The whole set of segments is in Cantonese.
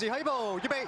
時起步，預備。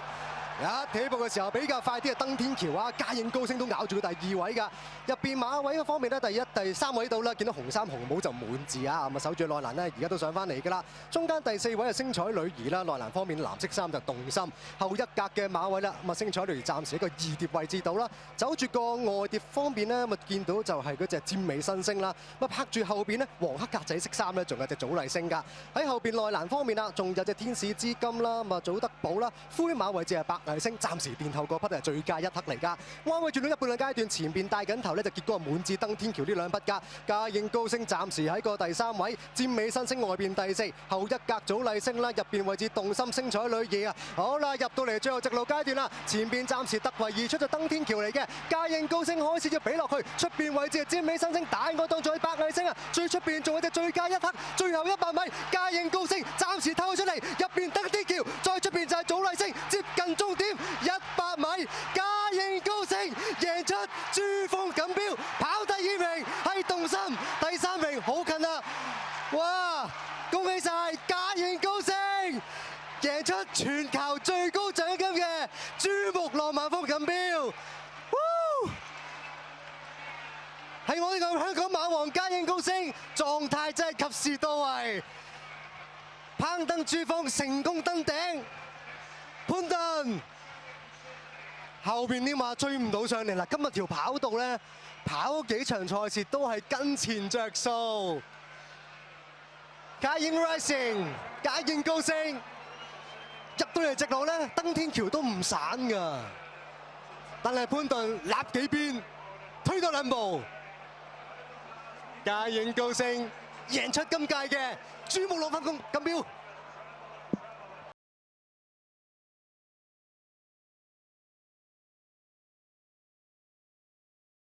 一起步嘅時候比較快啲嘅登天橋啊，嘉應高升都咬住佢第2位㗎。入邊馬位嘅方面咧，第1、第3位到啦，見到紅衫紅帽就滿字啊，咁啊守住內欄咧，而家都上翻嚟㗎啦。中間第4位係星彩女兒啦，內欄方面藍色衫就動心。後1格嘅馬位啦，咁啊星彩女兒暫時一個2碟位置到啦。走住個外碟方面咧，咁啊見到就係嗰隻尖尾新星啦。咁啊拍住後邊咧黃黑格仔色衫咧，仲有隻祖麗星㗎。喺後邊內欄方面啦，仲有隻天使之金啦，咁啊祖德寶啦，灰馬位置係白麗星，暫時墊後個匹係最佳1刻嚟㗎。彎位轉到一半嘅階段，前邊帶緊頭咧就結果滿至登天橋呢2匹㗎。嘉應高升暫時喺個第3位，尖尾新星外邊第4，後1格祖麗星啦，入邊位置動心星彩女兒啊。好啦，入到嚟最後直路階段啦，前邊暫時突圍而出就登天橋嚟嘅。嘉應高升開始要俾落去，出邊位置係尖尾新星，大我當咗白麗星啊，最出邊仲有隻最佳1刻，最後100米，嘉應高升暫時透出嚟，入邊登天橋，再出邊就係祖麗星，接近終點100米，嘉應高升贏出珠峰錦標，跑第2名係動心，第3名好近啦！哇，恭喜晒嘉應高升贏出全球最高獎金嘅珠穆朗瑪峰錦標！係我呢個香港馬王嘉應高升，狀態真係及時到位，攀登珠峰成功登頂，潘頓後邊啲馬追唔到上嚟啦。今日條跑道咧，跑幾場賽事都係跟前着數。嘉應 Rising， 嘉應高升入到嚟直路咧，登天橋都唔散㗎，但係潘頓立幾邊推多2步。嘉應高升贏出今屆嘅珠穆朗瑪峰錦標。